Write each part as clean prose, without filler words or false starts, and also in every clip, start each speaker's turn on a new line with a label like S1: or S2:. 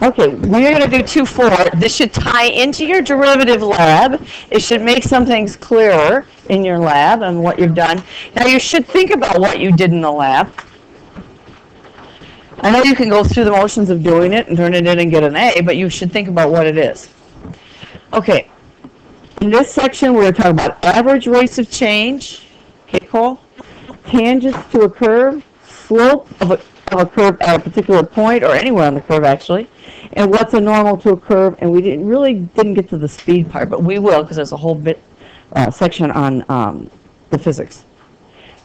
S1: Okay, we're going to do 2-4. This should tie into your derivative lab. It should make some things clearer in your lab and what you've done. Now you should think about what you did in the lab. I know you can go through the motions of doing it and turn it in and get an A, but you should think about what it is. Okay, in this section we're going to talk about average rates of change, okay, Cole? Tangents to a curve, slope of a curve at a particular point or anywhere on the curve actually, and what's a normal to a curve. And we didn't get to the speed part, but we will because there's a whole bit section on the physics.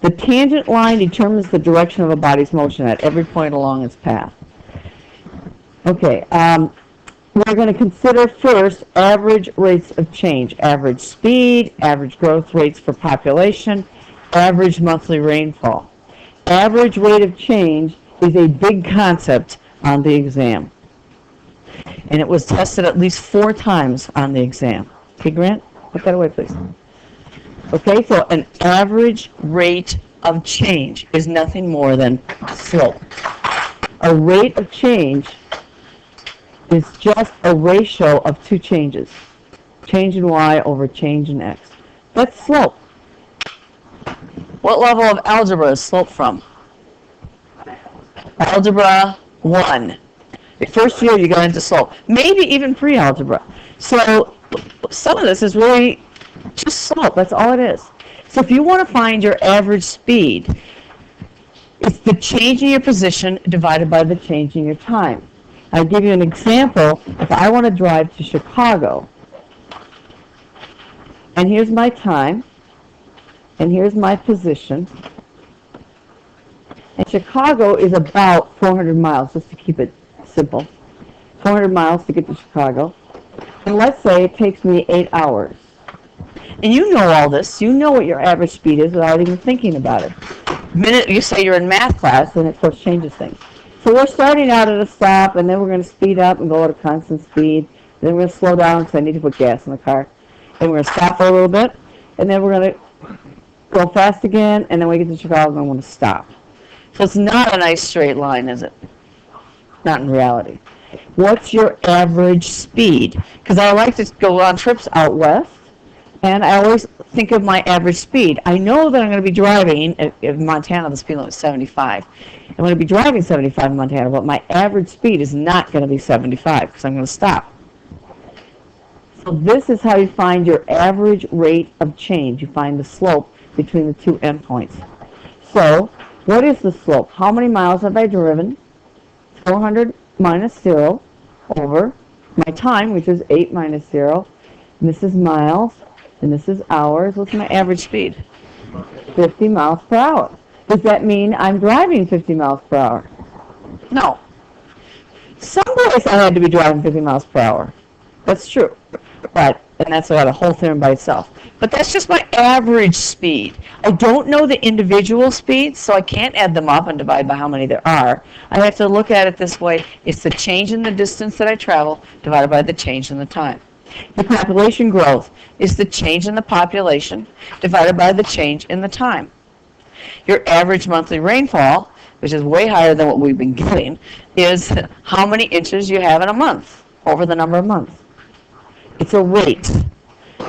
S1: The tangent line determines the direction of a body's motion at every point along its path. Okay, we're going to consider first average rates of change, average speed, average growth rates for population, average monthly rainfall. Average rate of change is a big concept on the exam. And it was tested at least 4 times on the exam. Okay, Grant, put that away, please. Okay, so an average rate of change is nothing more than slope. A rate of change is just a ratio of 2 changes. Change in y over change in x. That's slope. What level of algebra is slope from? Algebra 1. The first year you got into slope. Maybe even pre-algebra. So some of this is really just slope. That's all it is. So if you want to find your average speed, it's the change in your position divided by the change in your time. I'll give you an example. If I want to drive to Chicago, and here's my time, and here's my position, and Chicago is about 400 miles, just to keep it simple. 400 miles to get to Chicago. And let's say it takes me 8 hours. And you know all this. You know what your average speed is without even thinking about it. The minute you say you're in math class, then it of course changes things. So we're starting out at a stop, and then we're going to speed up and go at a constant speed. Then we're going to slow down because I need to put gas in the car. Then we're going to stop for a little bit, and then we're going to go fast again, and then we get to Chicago and I want to stop. So it's not a nice straight line, is it? Not in reality. What's your average speed? Because I like to go on trips out west, and I always think of my average speed. I know that I'm going to be driving, in Montana the speed limit is 75. I'm going to be driving 75 in Montana, but my average speed is not going to be 75 because I'm going to stop. So this is how you find your average rate of change. You find the slope between the 2 endpoints. So what is the slope? How many miles have I driven? 400 minus 0 over my time, which is 8 minus 0. And this is miles, and this is hours. What's my average speed? 50 miles per hour. Does that mean I'm driving 50 miles per hour? No. Some days I had to be driving 50 miles per hour. That's true. And that's about a whole theorem by itself. But that's just my average speed. I don't know the individual speeds, so I can't add them up and divide by how many there are. I have to look at it this way. It's the change in the distance that I travel divided by the change in the time. The population growth is the change in the population divided by the change in the time. Your average monthly rainfall, which is way higher than what we've been getting, is how many inches you have in a month over the number of months. It's a rate.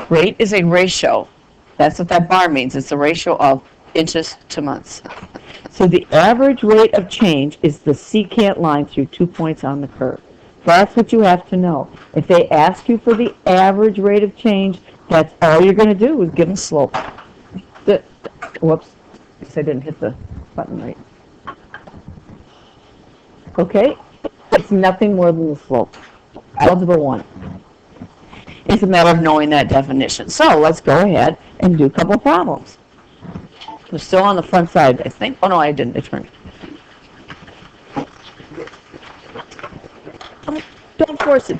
S1: Rate is a ratio. That's what that bar means. It's the ratio of inches to months. So the average rate of change is the secant line through 2 points on the curve. That's what you have to know. If they ask you for the average rate of change, that's all you're going to do is give them slope. Whoops. I guess I didn't hit the button right. Okay? It's nothing more than the slope. Algebra 1. It's a matter of knowing that definition. So let's go ahead and do a couple of problems. We're still on the front side, I think. Oh, no, I didn't. I turned. Don't force it.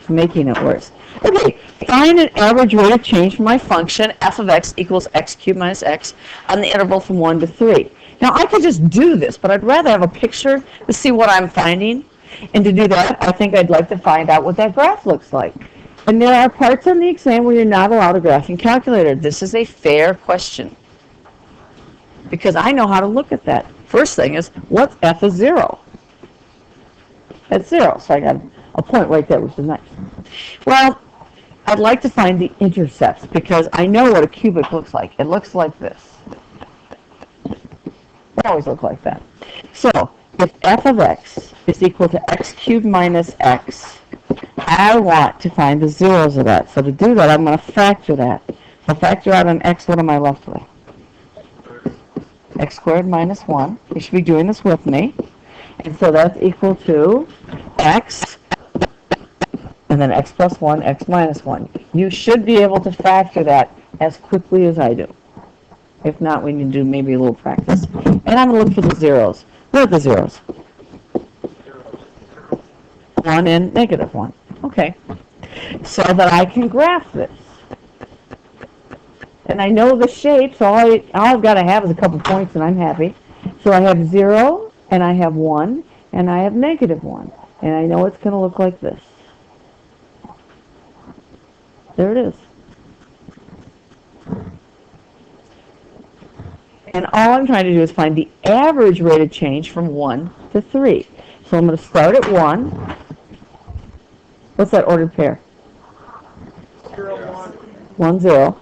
S1: It's making it worse. Okay, find an average rate of change for my function, f of x equals x cubed minus x, on the interval from 1 to 3. Now, I could just do this, but I'd rather have a picture to see what I'm finding. And to do that, I think I'd like to find out what that graph looks like. And there are parts on the exam where you're not allowed a graphing calculator. This is a fair question, because I know how to look at that. First thing is, what's f of 0? That's 0. So I got a point right there, which is nice. Well, I'd like to find the intercepts because I know what a cubic looks like. It looks like this. They always look like that. So if f of x is equal to x cubed minus x, I want to find the zeros of that. So to do that, I'm going to factor that. So factor out an x, what am I left with? X squared minus 1. You should be doing this with me. And so that's equal to x, and then x plus 1, x minus 1. You should be able to factor that as quickly as I do. If not, we need to do maybe a little practice. And I'm going to look for the zeros. Where are the zeros? 1 and negative 1. Okay. So that I can graph this. And I know the shape, so all I've got to have is a couple points and I'm happy. So I have 0, and I have 1, and I have negative 1. And I know it's going to look like this. There it is. And all I'm trying to do is find the average rate of change from 1 to 3. So I'm going to start at 1. What's that ordered pair?
S2: 0,
S1: 1, 0.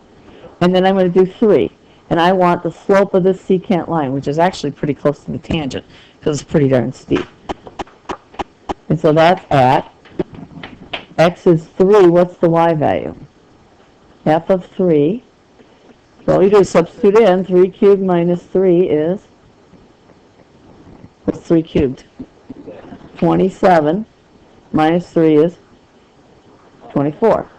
S1: And then I'm going to do 3. And I want the slope of this secant line, which is actually pretty close to the tangent, because it's pretty darn steep. And so that's at, x is 3, what's the y value? F of 3. So all you do is substitute in, 3 cubed minus 3 is, what's 3 cubed? 27 minus 3 is 24.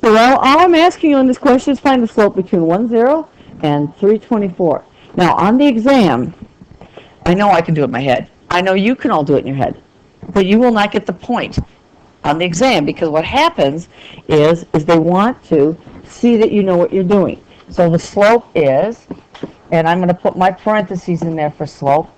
S1: So all I'm asking you in this question is find the slope between 1, 0 and 324. Now on the exam, I know I can do it in my head. I know you can all do it in your head. But you will not get the point on the exam because what happens is they want to see that you know what you're doing. So the slope is, and I'm going to put my parentheses in there for slope.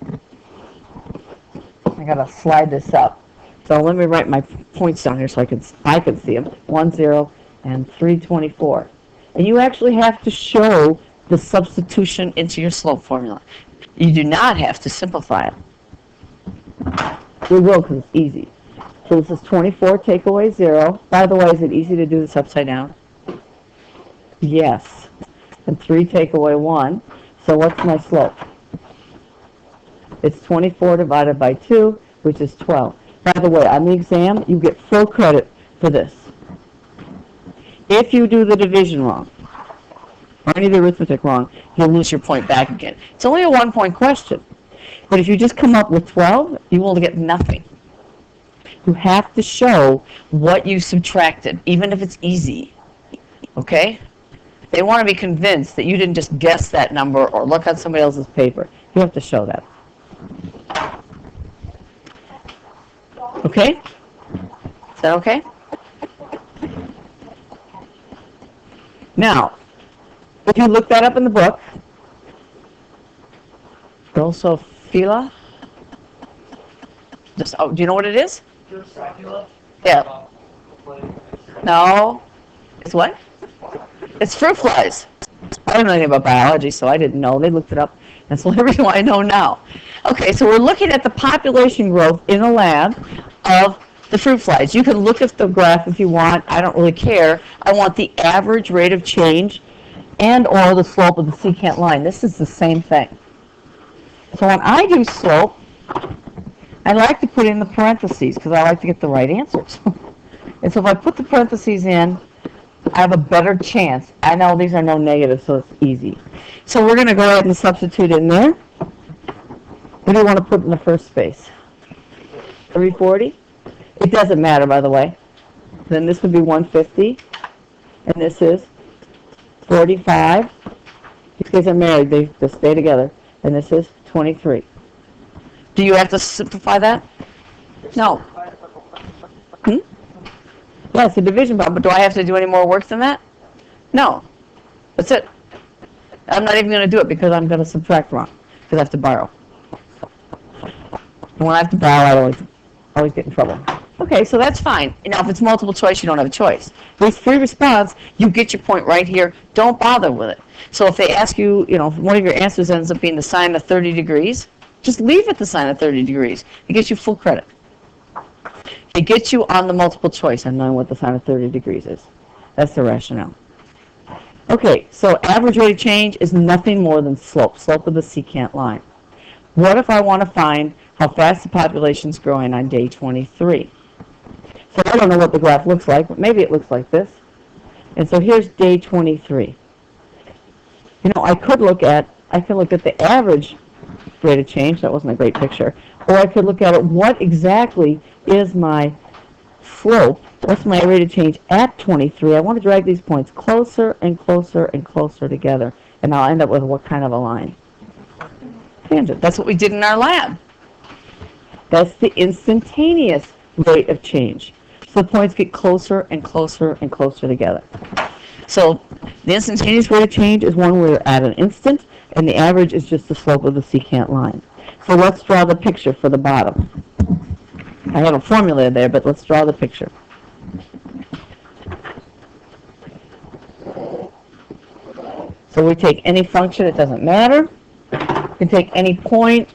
S1: I got to slide this up. So let me write my points down here so I can see them. 1, 0, and 324. And you actually have to show the substitution into your slope formula. You do not have to simplify it. We will because it's easy. So this is 24, take away 0. By the way, is it easy to do this upside down? Yes. And 3 take away 1. So what's my slope? It's 24 divided by 2, which is 12. By the way, on the exam, you get full credit for this. If you do the division wrong, or any of the arithmetic wrong, you'll lose your point back again. It's only a 1-point question. But if you just come up with 12, you will get nothing. You have to show what you subtracted, even if it's easy. Okay? They want to be convinced that you didn't just guess that number or look on somebody else's paper. You have to show that. Okay? Is that okay? Now, if you look that up in the book, Drosophila. Just, oh, do you know what it is? Yeah. No. It's what? It's fruit flies. I don't know anything about biology, so I didn't know. They looked it up. That's the only reason why I know now. Okay, so we're looking at the population growth in a lab of the fruit flies. You can look at the graph if you want. I don't really care. I want the average rate of change and or the slope of the secant line. This is the same thing. So when I do slope, I like to put in the parentheses because I like to get the right answers. And so if I put the parentheses in, I have a better chance. I know these are no negatives, so it's easy. So we're going to go ahead and substitute in there. What do you want to put in the first space? 340? It doesn't matter, by the way. Then this would be 150, and this is 45. These guys are married. They just stay together. And this is 23. Do you have to simplify that? No. Yeah, it's a division problem, but do I have to do any more work than that? No. That's it. I'm not even going to do it because I'm going to subtract wrong, because I have to borrow. And when I have to borrow, I always get in trouble. Okay, so that's fine. You know, if it's multiple choice, you don't have a choice. If it's free response, you get your point right here. Don't bother with it. So if they ask you, you know, if one of your answers ends up being the sine of 30 degrees, Just leave it the sine of 30 degrees. It gets you full credit. It gets you on the multiple choice on knowing what the sine of 30 degrees is. That's the rationale. Okay, so average rate of change is nothing more than slope of the secant line. What if I want to find how fast the population is growing on day 23? So I don't know what the graph looks like, but maybe it looks like this. And so here's day 23. You know, I could look at the average rate of change. That wasn't a great picture. Or I could look at it, what exactly is my slope? What's my rate of change at 23? I want to drag these points closer and closer and closer together, and I'll end up with what kind of a line? Tangent. That's what we did in our lab. That's the instantaneous rate of change. So the points get closer and closer and closer together. So the instantaneous rate of change is one where you're at an instant, and the average is just the slope of the secant line. So let's draw the picture for the bottom. I have a formula there, but let's draw the picture. So we take any function, it doesn't matter. You can take any point,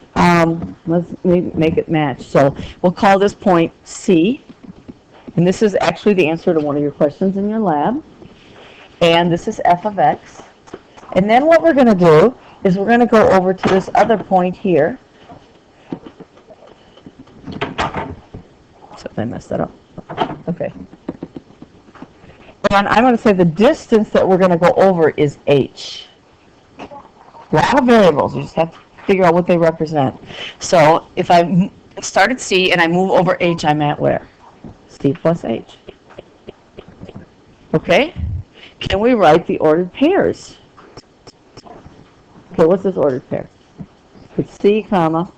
S1: let's make it match. So we'll call this point C, and this is actually the answer to one of your questions in your lab. And this is f of x. And then what we're going to do is we're going to go over to this other point here. So I messed that up. Okay. And I'm going to say the distance that we're going to go over is h. A lot of variables. You just have to figure out what they represent. So if I start at C and I move over h, I'm at where? C plus h. Okay? Can we write the ordered pairs? Okay, what's this ordered pair? It's C, comma,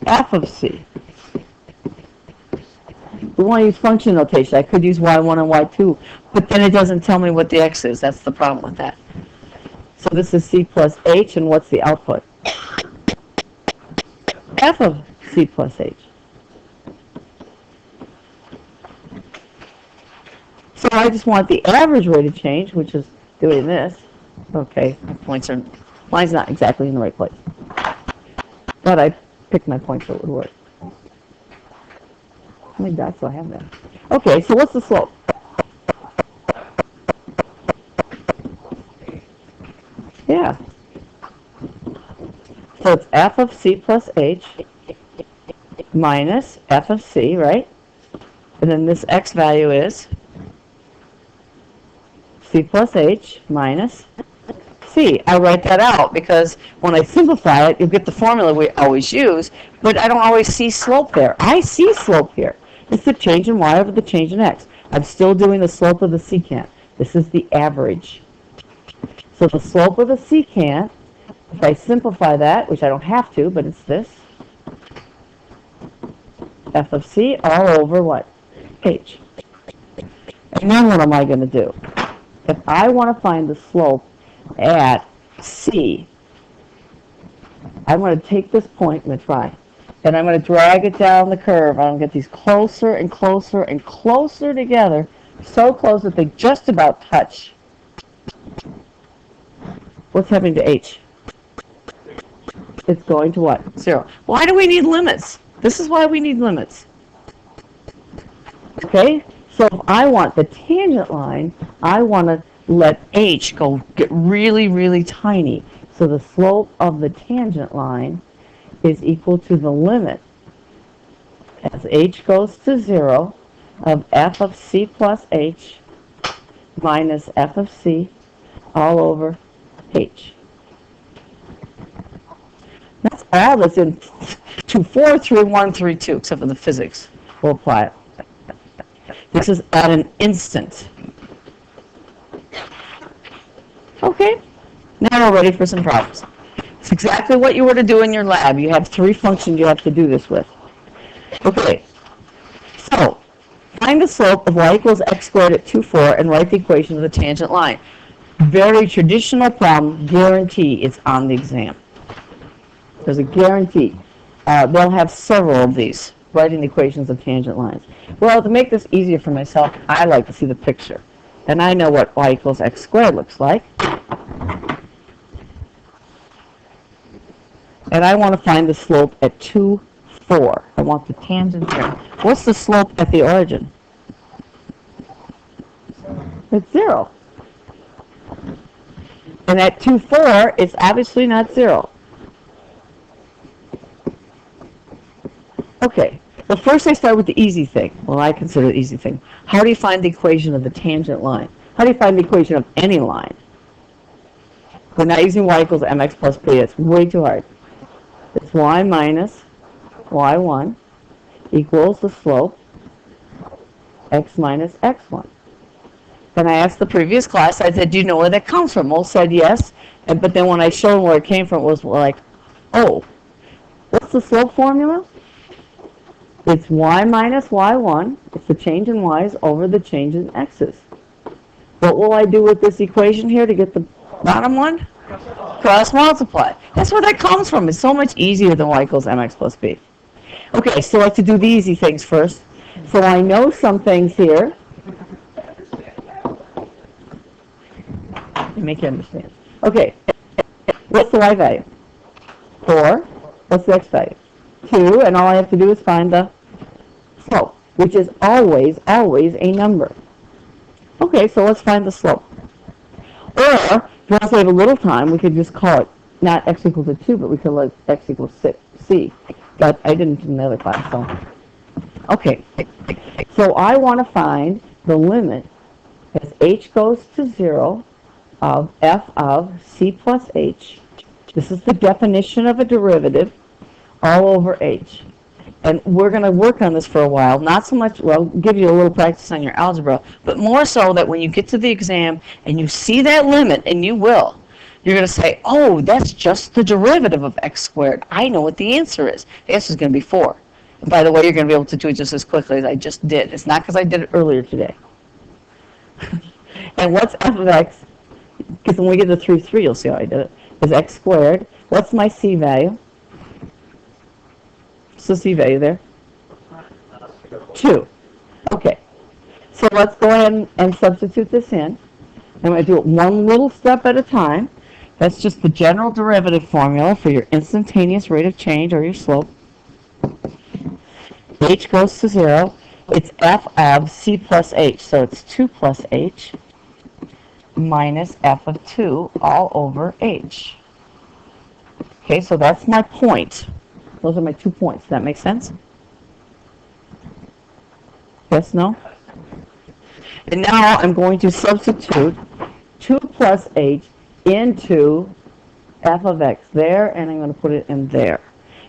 S1: f of C. We want to use function notation. I could use y1 and y2, but then it doesn't tell me what the x is. That's the problem with that. So this is C plus h, and what's the output? F of C plus h. So I just want the average rate of change, which is doing this. Okay, line's not exactly in the right place. But I picked my point so it would work. How many dots do I have there? Okay, so what's the slope? Yeah. So it's f of C plus h minus f of C, right? And then this x value is C plus h minus C. I write that out because when I simplify it, you'll get the formula we always use, but I don't always see slope there. I see slope here. It's the change in y over the change in x. I'm still doing the slope of the secant. This is the average. So the slope of the secant, if I simplify that, which I don't have to, but it's this, f of C all over what? H. And then what am I going to do? If I want to find the slope at C, I'm going to take this point, I'm going to try, and I'm going to drag it down the curve. I'm going to get these closer and closer and closer together, so close that they just about touch. What's happening to H? It's going to what? 0. Why do we need limits? This is why we need limits. Okay? So if I want the tangent line, I want to let h get really, really tiny. So the slope of the tangent line is equal to the limit as h goes to 0 of f of C plus h minus f of C all over h. That's all that's in 2.43132, except for the physics. We'll apply it. This is at an instant. Okay, now we're ready for some problems. It's exactly what you were to do in your lab. You have 3 functions you have to do this with. Okay, so find the slope of y equals x squared at 2, 4 and write the equation of the tangent line. Very traditional problem, guarantee it's on the exam. There's a guarantee. They'll have several of these, writing the equations of tangent lines. Well, to make this easier for myself, I like to see the picture. And I know what y equals x squared looks like. and I want to find the slope at 2, 4. I want the tangent there. What's the slope at the origin? It's 0. And at 2, 4, it's obviously not 0. Okay, well first I start with the easy thing. Well, I consider the easy thing. How do you find the equation of the tangent line? How do you find the equation of any line? We're not using y equals mx plus b. It's way too hard. It's y minus y1 equals the slope x minus x1. Then I asked the previous class, I said, do you know where that comes from? Most said yes, but then when I showed them where it came from, it was like, oh, what's the slope formula? It's y minus y1. It's the change in y's over the change in x's. What will I do with this equation here to get the bottom one? Cross multiply. That's where that comes from. It's so much easier than y equals mx plus b. Okay, so I like to do the easy things first. So I know some things here. Let me make you understand. Okay, what's the y value? 4. What's the x value? 2, and all I have to do is find the slope, which is always, always a number. Okay, so let's find the slope. Or, once we have a little time, we could just call it not x equals to 2, but we could let x equals c. But I didn't in the other class, so. Okay, so I want to find the limit as h goes to 0 of f of c plus h. This is the definition of a derivative all over h. And we're going to work on this for a while. Not so much, well, give you a little practice on your algebra, but more so that when you get to the exam and you see that limit, and you will, you're going to say, oh, that's just the derivative of x squared. I know what the answer is. The answer is going to be 4. And by the way, you're going to be able to do it just as quickly as I just did. It's not because I did it earlier today. And what's f of x? Because when we get to 3, 3, you'll see how I did it. Is x squared. What's my c value? What's the c value there? 2. Okay. So let's go ahead and substitute this in. I'm going to do it one little step at a time. That's just the general derivative formula for your instantaneous rate of change or your slope. H goes to 0. It's f of c plus h. So it's 2 plus h minus f of 2 all over h. Okay, so that's my point. Those are my 2 points. Does that make sense? Yes, no? And now I'm going to substitute 2 plus h into f of x there, and I'm going to put it in there.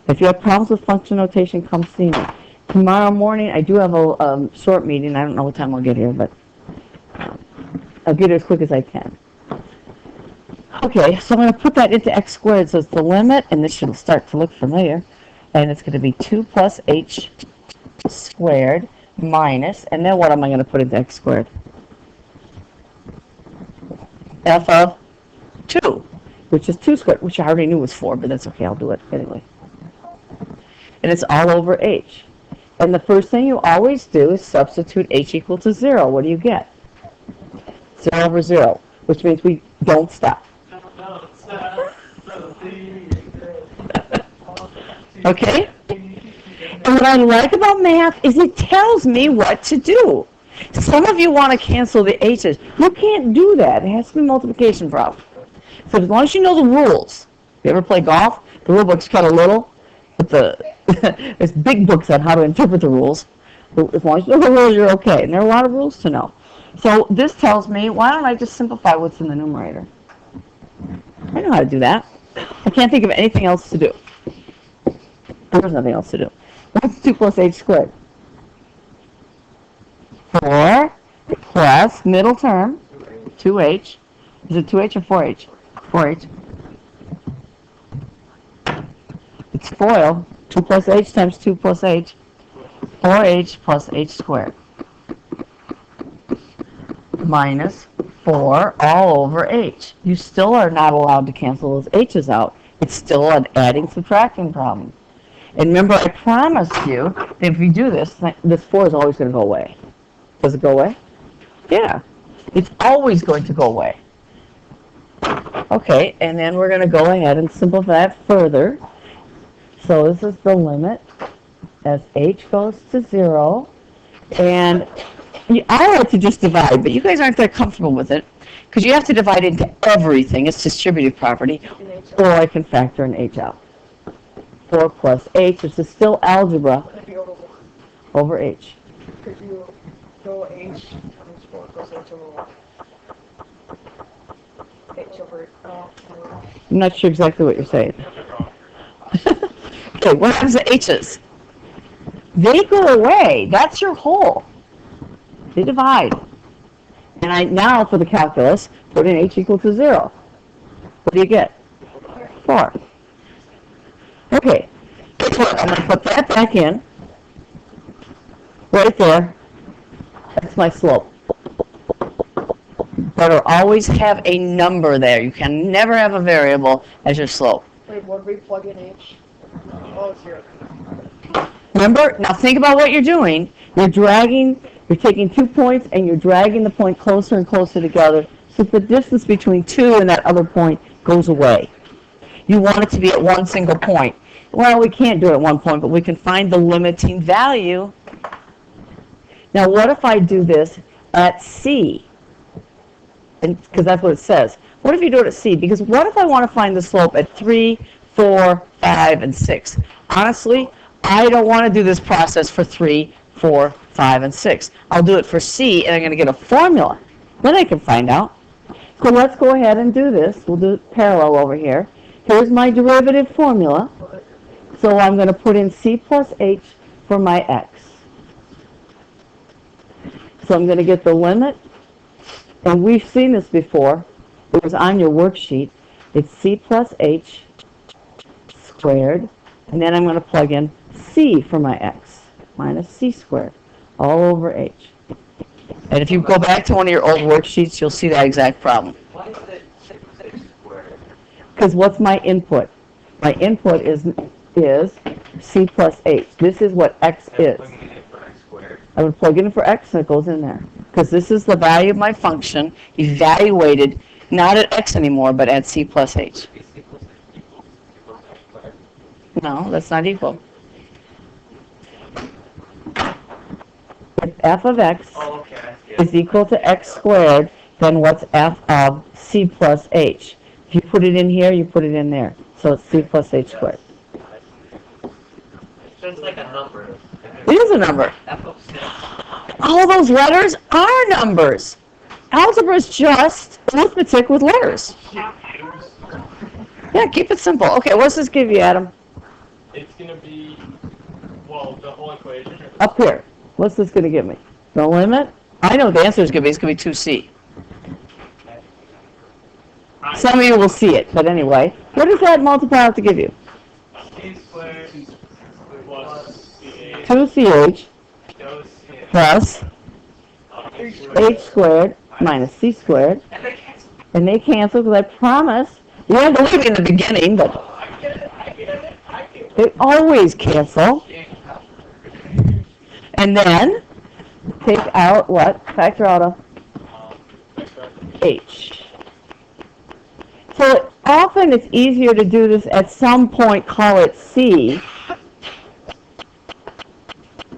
S1: If you have problems with function notation, come see me. Tomorrow morning, I do have a short meeting. I don't know what time I'll get here, but I'll get it as quick as I can. Okay, so I'm going to put that into x squared, so it's the limit, and this should start to look familiar. And it's going to be 2 plus h squared minus, and then what am I going to put into x squared? F of 2, which is 2 squared, which I already knew was 4, but that's okay, I'll do it anyway. And it's all over h. And the first thing you always do is substitute h equal to 0. What do you get? 0 over 0, which means we don't stop. Okay? And what I like about math is it tells me what to do. Some of you want to cancel the h's. You can't do that. It has to be a multiplication problem. So as long as you know the rules. If you ever play golf, the rule book's kind of little, but there's big books on how to interpret the rules. As long as you know the rules, you're okay. And there are a lot of rules to know. So this tells me, why don't I just simplify what's in the numerator? I know how to do that. I can't think of anything else to do. There's nothing else to do. What's 2 plus h squared? 4 plus middle term, 2h. Is it 2h or 4h? 4h. It's FOIL. 2 plus h times 2 plus h. 4h plus h squared. Minus 4 all over h. You still are not allowed to cancel those h's out. It's still an adding subtracting problem. And remember, I promised you that if you do this, this 4 is always going to go away. Does it go away? Yeah. It's always going to go away. Okay, and then we're going to go ahead and simplify that further. So this is the limit as h goes to 0. And I like to just divide, but you guys aren't that comfortable with it because you have to divide into everything. It's distributive property. Or I can factor an h out. 4 plus h, which is still algebra, over h.
S2: Could you go H times 4 plus H over 1? H over,
S1: I'm not sure exactly what you're saying. Okay, what happens to h's? They go away. That's your whole. They divide. And I now, for the calculus, put in h equal to 0. What do you get? 4. Okay, guess what? I'm going to put that back in. Right there. That's my slope. Better always have a number there. You can never have a variable as your slope.
S2: wait, what did we plug in H? Oh, it's here.
S1: Remember? Now think about what you're doing. You're taking 2 points and you're dragging the point closer and closer together so that the distance between 2 and that other point goes away. You want it to be at one single point. Well, we can't do it at one point, but we can find the limiting value. Now, what if I do this at C? Because that's what it says. What if you do it at C? Because what if I want to find the slope at 3, 4, 5, and 6? Honestly, I don't want to do this process for 3, 4, 5, and 6. I'll do it for C, and I'm going to get a formula. Then I can find out. So let's go ahead and do this. We'll do it parallel over here. Here's my derivative formula. So I'm going to put in C plus H for my X. So I'm going to get the limit. And we've seen this before. It was on your worksheet. It's C plus H squared. And then I'm going to plug in C for my X minus C squared all over H. And if you go back to one of your old worksheets, you'll see that exact problem.
S3: Why is it 6 squared?
S1: Because what's my input? My input is C plus H. This is what X is. I would plug in for X and it goes in there. Because this is the value of my function evaluated not at X anymore, but at C plus H. No, that's not equal. If f of X is equal to X squared, then what's f of C plus H? If you put it in here, you put it in there. So it's C plus H squared.
S3: So it's like a number.
S1: It is a number. All those letters are numbers. Algebra is just arithmetic with letters. Yeah, keep it simple. Okay, what's this give you, Adam?
S4: It's going to be, well, the whole equation.
S1: Up here. What's this going to give me? The limit? I know what the answer is going to be. It's going to be 2C. Some of you will see it, but anyway. What does that multiply out to give you?
S4: C squared plus CH
S1: 2CH
S4: goes
S1: plus H squared minus C squared. And they cancel because I promise. You don't believe me in the beginning, but they always cancel. And then take out what? Factor out a H. So often it's easier to do this at some point, call it C.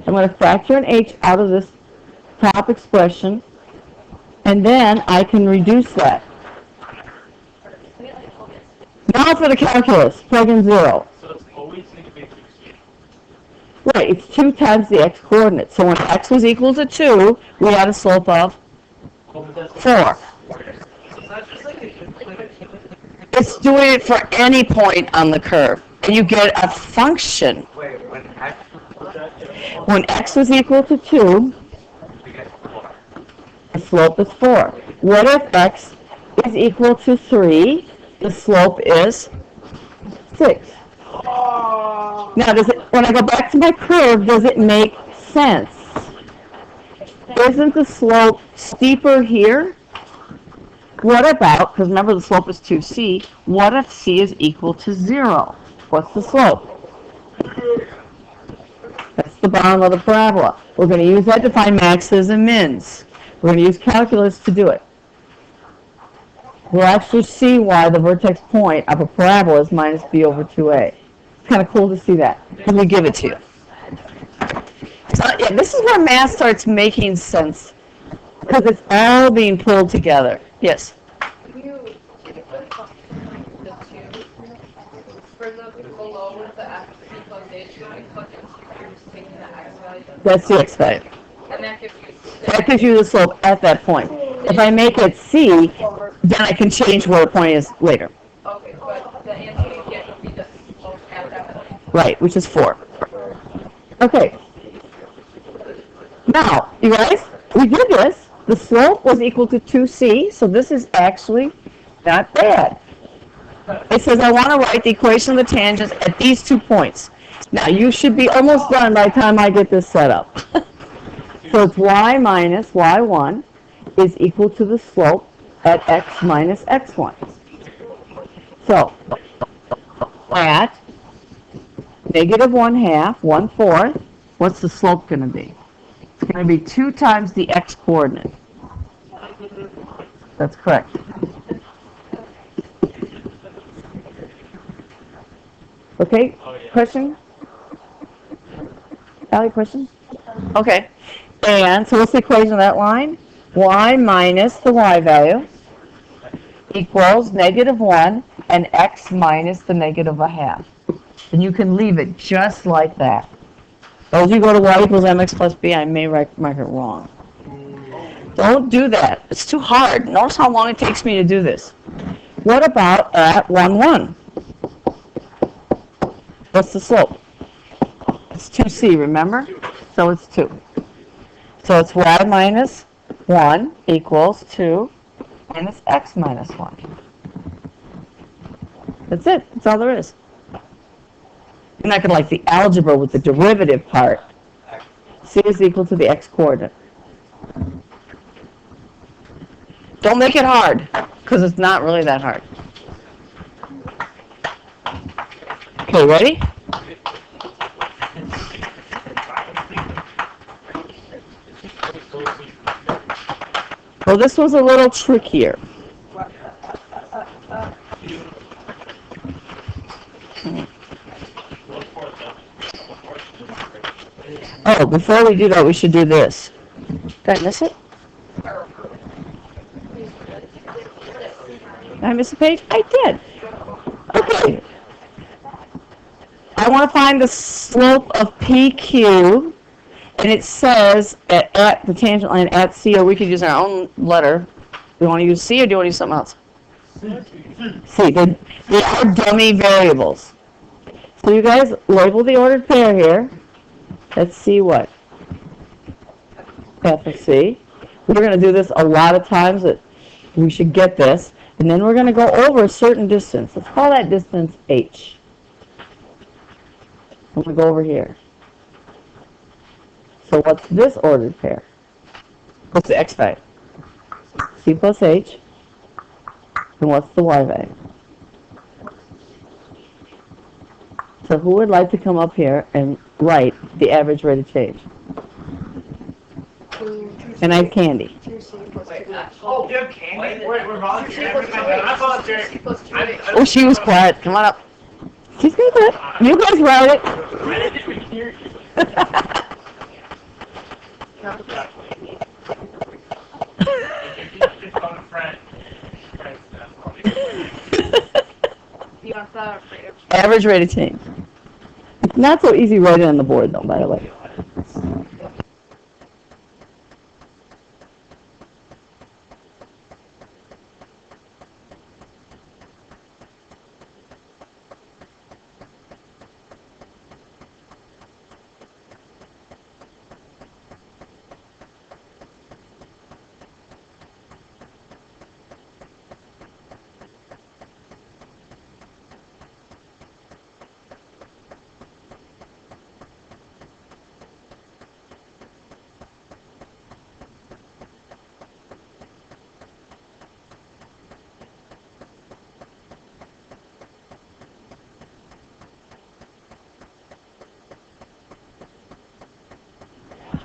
S1: I'm going to factor an H out of this top expression, and then I can reduce that. Now for the calculus, plug in 0.
S4: So it's always going to be 2C.
S1: Right, it's 2 times the x coordinate. So when x was equal to 2, we had a slope of 4. It's doing it for any point on the curve. And you get a function. When x was equal to 2, the slope is 4. What if x is equal to 3? The slope is 6. Now, when I go back to my curve, does it make sense? Isn't the slope steeper here? What about, because remember the slope is 2c, what if c is equal to 0? What's the slope? That's the bottom of the parabola. We're going to use that to find maxes and mins. We're going to use calculus to do it. We'll actually see why the vertex point of a parabola is minus b over 2a. kind of cool to see that when we give it to you. So, yeah, this is where math starts making sense because it's all being pulled together. Yes.
S5: You the two for the below with the x equals h, you put you're just taking the x value.
S1: That's the x value.
S5: And that gives you
S1: That gives you the slope at that point. If I make it c, then I can change where the point is later.
S5: okay, but the answer you get would be the slope at that point.
S1: Right, which is 4. Okay. Now, you guys, we did this. The slope was equal to 2c, so this is actually not bad. It says I want to write the equation of the tangents at these 2 points. Now, you should be almost done by the time I get this set up. So it's y minus y1 is equal to the slope at x minus x1. So, at negative 1/2, 1/4, what's the slope going to be? It's going to be 2 times the x coordinate. That's correct. Okay, question? Allie, question? Okay. And so what's the equation of that line? Y minus the y value equals negative 1 and x minus the negative 1/2. And you can leave it just like that. As you go to y equals mx plus b, I may mark it wrong. Don't do that. It's too hard. Notice how long it takes me to do this. What about at 1, 1? What's the slope? It's 2c, remember? So it's 2. So it's y minus 1 equals 2 minus x minus 1. That's it. That's all there is. You're not going to like the algebra with the derivative part. C is equal to the x coordinate. Don't make it hard, because it's not really that hard. Okay, ready? Well, this was a little trickier. Oh, before we do that, we should do this. Did I miss it? Did I miss a page? I did. Okay. I want to find the slope of PQ, and it says at the tangent line at C, or we could use our own letter. Do you want to use C, or do you want to use something else? C. They are dummy variables. So you guys label the ordered pair here. Let's see what? F of C. We're going to do this a lot of times. That we should get this. And then we're going to go over a certain distance. Let's call that distance H. I'm going to go over here. So what's this ordered pair? What's the x value? C plus H. And what's the y value? So who would like to come up here and write the average rate of change? And I have candy.
S2: Oh, you have candy? Wait, we're volunteering. I'm volunteering.
S1: Oh, she was quiet. Come on up. She's going to do it. You guys write it. Average rate of change. It's not so easy writing on the board, though, by the way.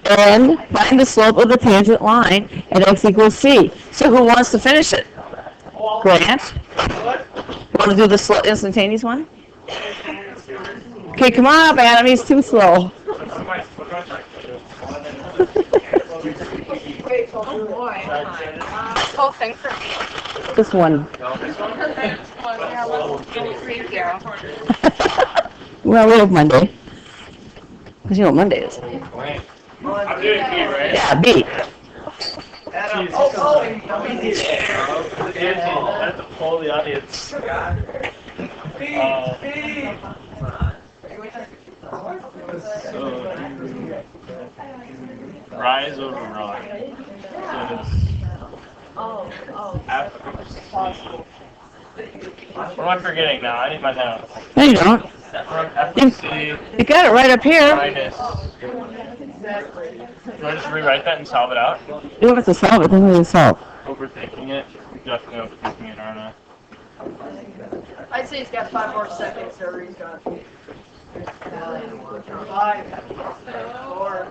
S1: And find the slope of the tangent line at x equals c. So who wants to finish it? Grant? Want to do the instantaneous one? Okay, come on up, Adam. He's too slow.
S5: Oh boy. Whole thing for me.
S1: Just one.
S5: Thank you.
S1: Well, we have Monday. Because you know what Monday is.
S4: I'm doing B, right?
S1: Yeah, B.
S2: Adam,
S4: Jesus. I have to pull the audience. Rise over rock. What am I forgetting now? I need my notes.
S1: No, you don't.
S4: FC
S1: You got it right up here.
S4: minus. Do I just rewrite that and solve it out?
S1: You don't have to solve it. Then you solve.
S4: Overthinking it? Definitely overthinking it, aren't I?
S5: I'd say he's got 5 more seconds or he's gone.
S2: 5, 4.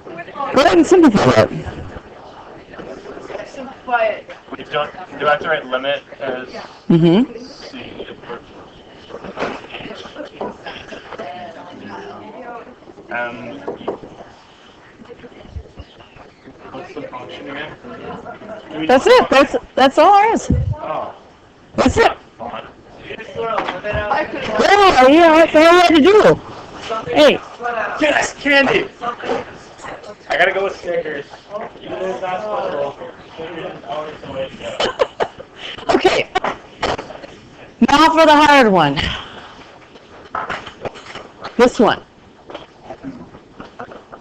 S1: Go ahead and simplify it.
S5: Simplify it.
S4: Do I have to write limit as
S1: Mm-hmm.
S4: C? What's the function again?
S1: That's it. That's all there is.
S4: Oh,
S1: That's it.
S4: fun.
S2: You just throw a limit out.
S5: I could
S1: Oh, yeah, that's all you had to do. Hey.
S4: Yes, candy! I gotta go with Snickers. Even though it's not possible. Snickers is always the way to go.
S1: Okay. Now for the hard one. This one.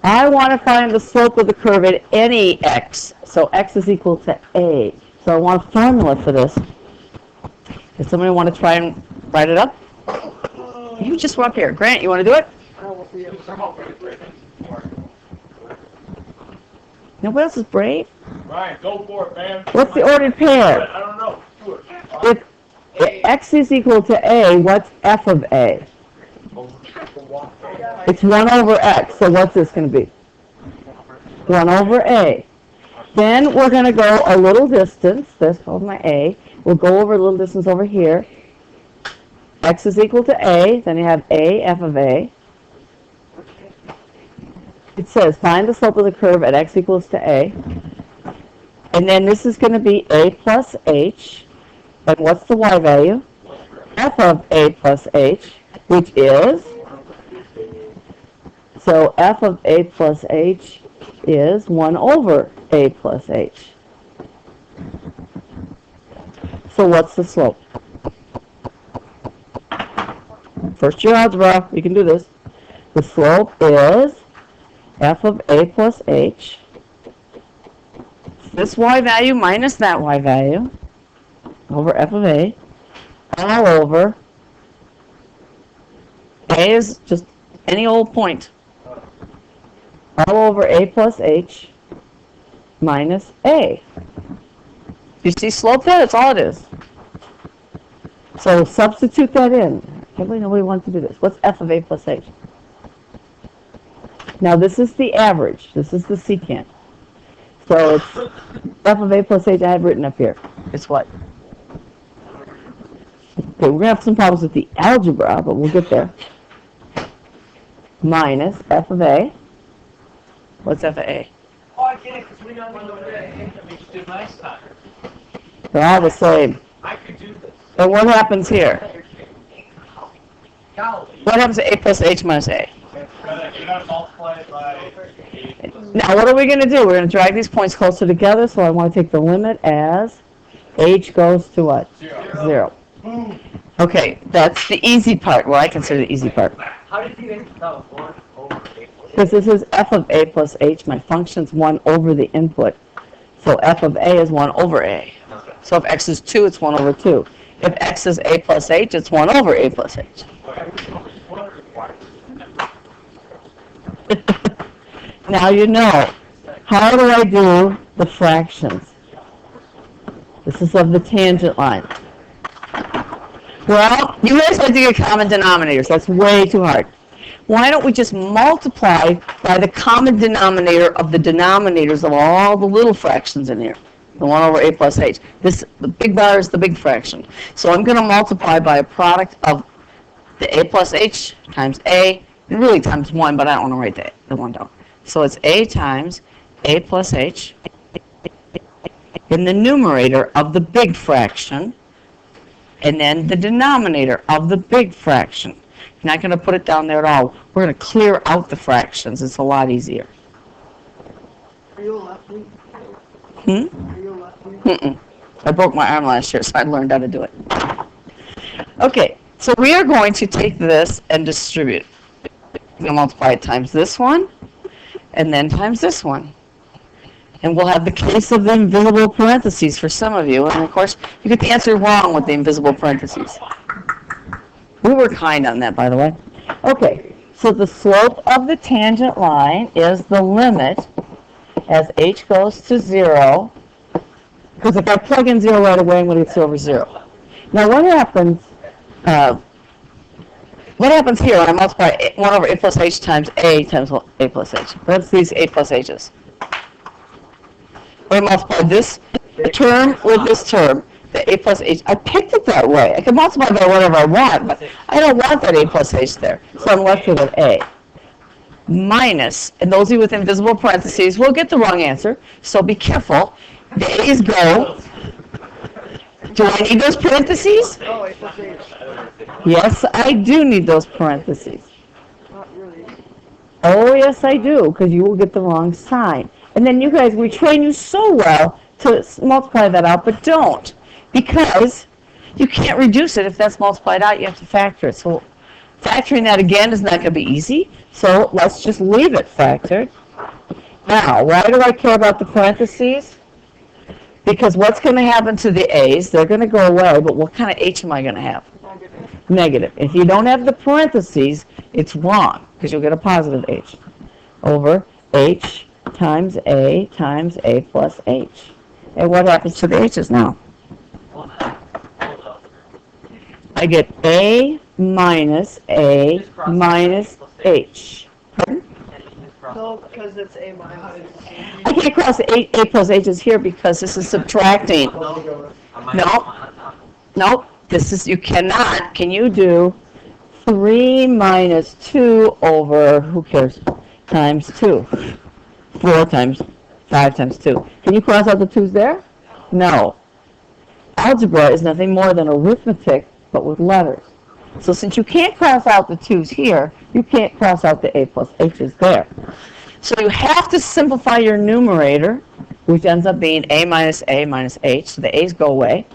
S1: I want to find the slope of the curve at any x. So x is equal to a. So I want a formula for this. Does somebody want to try and write it up? You just were up here. Grant, you want to do it? Nobody else is brave?
S4: Ryan, go for it, man.
S1: What's the ordered pair?
S4: I don't know. Do it.
S1: If x is equal to a, what's f of a? It's 1 over x, so what's this going to be? 1 over a. Then we're going to go a little distance. That's called my a. We'll go over a little distance over here. X is equal to a. Then you have a, f of a. It says find the slope of the curve at x equals to a. And then this is going to be a plus h. And what's the y value? F of a plus h, which is, so f of a plus h is 1 over a plus h. So what's the slope? First year algebra, you can do this. The slope is f of a plus h, this y value minus that y value, over f of a, all over, a is just any old point, all over a plus h minus a. You see slope there? That's all it is. So substitute that in. I can't believe nobody wants to do this. What's f of a plus h? Now this is the average. This is the secant. So it's f of a plus h I have written up here. It's what? Okay, we're going to have some problems with the algebra, but we'll get there. Minus f of a. What's f of a?
S2: Oh, I get it, because we don't know what we did last time.
S1: They're all the same.
S2: I could do this.
S1: And what happens here?
S2: Golly.
S1: What happens to a plus h minus a?
S4: You gotta multiply it by 8.
S1: Now what are we going to do? We're going to drag these points closer together, so I want to take the limit as h goes to what? 0. Okay, that's the easy part, what I consider the easy part.
S2: How did you end up 1 over 8?
S1: Because this is f of a plus h, my function's 1 over the input. So f of a is 1 over a. So if x is 2, it's 1 over 2. If x is a plus h, it's 1 over a plus h. Now you know. How do I do the fractions? This is of the tangent line. Well, you guys like to get common denominators. That's way too hard. Why don't we just multiply by the common denominator of the denominators of all the little fractions in here? The 1 over a plus h. The big bar is the big fraction. So I'm going to multiply by a product of the a plus h times a really times 1, but I don't want to write the 1 down. So it's a times a plus h in the numerator of the big fraction, and then the denominator of the big fraction. You're not going to put it down there at all. We're going to clear out the fractions. It's a lot easier.
S2: Are you a lefty?
S1: Hmm?
S2: Are you a lefty?
S1: Mm-mm. I broke my arm last year, so I learned how to do it. Okay, so we are going to take this and distribute. We're going to multiply it times this one, and then times this one. And we'll have the case of the invisible parentheses for some of you. And of course, you get the answer wrong with the invisible parentheses. We were kind on that, by the way. Okay, so the slope of the tangent line is the limit as h goes to 0. Because if I plug in 0 right away, I'm going to get 0 over 0. Now, what happens here when I multiply 1 over a plus h times a plus h? What's these a plus h's? When I multiply this term with this term, the a plus h, I picked it that way. I can multiply by whatever I want, but I don't want that a plus h there. So I'm left with an a. Minus, and those of you with invisible parentheses will get the wrong answer, so be careful. The a's go. Do I need those parentheses?
S2: Oh, A plus H.
S1: Yes, I do need those parentheses.
S2: Not really.
S1: Oh, yes, I do, because you will get the wrong sign. And then you guys, we train you so well to multiply that out, but don't. Because you can't reduce it if that's multiplied out. You have to factor it. So factoring that again is not going to be easy. So let's just leave it factored. Now, why do I care about the parentheses? Because what's going to happen to the a's? They're going to go away, but what kind of h am I going to have? Negative. If you don't have the parentheses, it's wrong, because you'll get a positive h over h times a plus h. And what happens to the h's now? I get a minus h. Pardon?
S2: No, because it's A minus.
S1: I can't cross a plus h's here because this is subtracting. No, this is, you cannot. Can you do 3 minus 2 over, who cares, times 2? 4 times 5 times 2. Can you cross out the 2's there? No. Algebra is nothing more than arithmetic, but with letters. So since you can't cross out the 2's here, you can't cross out the a plus h's there. So you have to simplify your numerator, which ends up being a minus h, so the a's go away.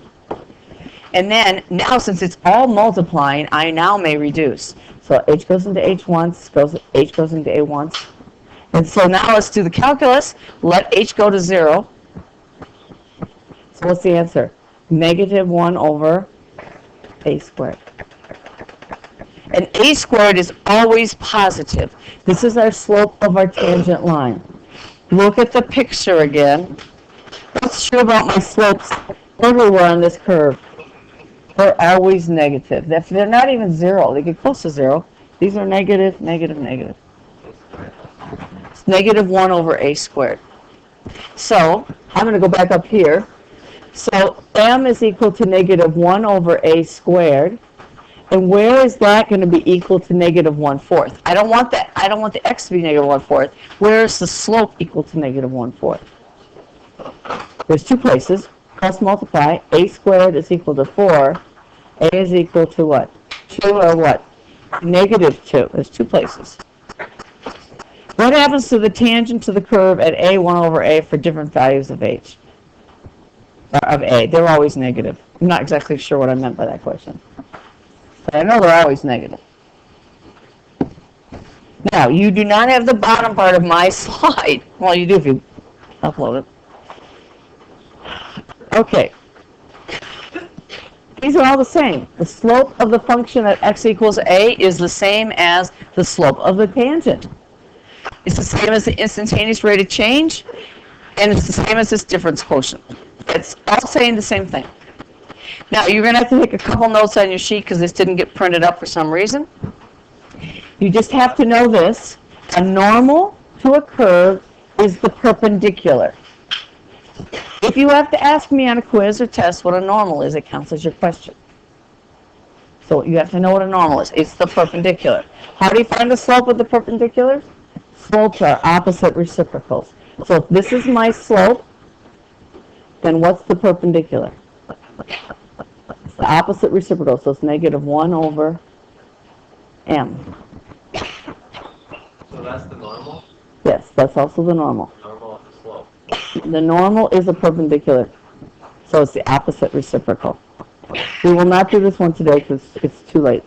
S1: And then, now since it's all multiplying, I now may reduce. So h goes into h once, h goes into a once. And so now let's do the calculus. Let h go to 0. So what's the answer? Negative 1 over a squared. And a squared is always positive. This is our slope of our tangent line. Look at the picture again. What's true about my slopes everywhere on this curve? They're always negative. If they're not even 0, they get close to 0. These are negative, negative, negative. It's negative 1 over a squared. So I'm going to go back up here. So m is equal to negative 1 over a squared. And where is that going to be equal to negative 1/4? I don't want that. I don't want the x to be negative 1/4. Where is the slope equal to negative 1/4? There's 2 places. Cross multiply. A squared is equal to 4. A is equal to what? 2 or what? Negative 2. There's 2 places. What happens to the tangent to the curve at a 1 over a for different values of h? Of a. They're always negative. I'm not exactly sure what I meant by that question. But I know they're always negative. Now, you do not have the bottom part of my slide. Well, you do if you upload it. Okay. These are all the same. The slope of the function at x equals a is the same as the slope of the tangent. It's the same as the instantaneous rate of change, and it's the same as this difference quotient. It's all saying the same thing. Now, you're going to have to take a couple notes on your sheet because this didn't get printed up for some reason. You just have to know this. A normal to a curve is the perpendicular. If you have to ask me on a quiz or test what a normal is, it counts as your question. So you have to know what a normal is. It's the perpendicular. How do you find the slope of the perpendiculars? Slopes are opposite reciprocals. So if this is my slope, then what's the perpendicular? It's the opposite reciprocal, so it's negative 1 over m.
S3: So that's the normal?
S1: Yes, that's also the normal.
S3: Normal of the slope.
S1: The normal is a perpendicular, so it's the opposite reciprocal. We will not do this one today because it's too late.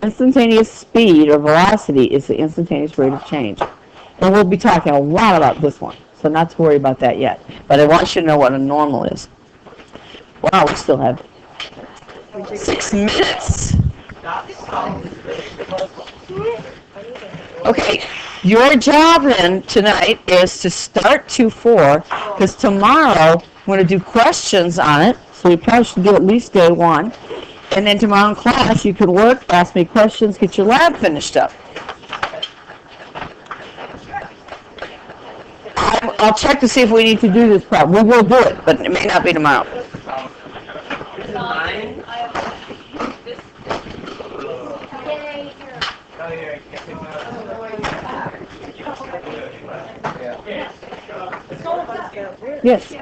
S1: Instantaneous speed or velocity is the instantaneous rate of change. And we'll be talking a lot about this one, so not to worry about that yet. But I want you to know what a normal is. Wow, we still have 6 minutes. Okay, your job then tonight is to start 2-4, because tomorrow I'm going to do questions on it, so you probably should do at least day 1. And then tomorrow in class you can work, ask me questions, get your lab finished up. I'll check to see if we need to do this problem. We will do it, but it may not be tomorrow. Yes.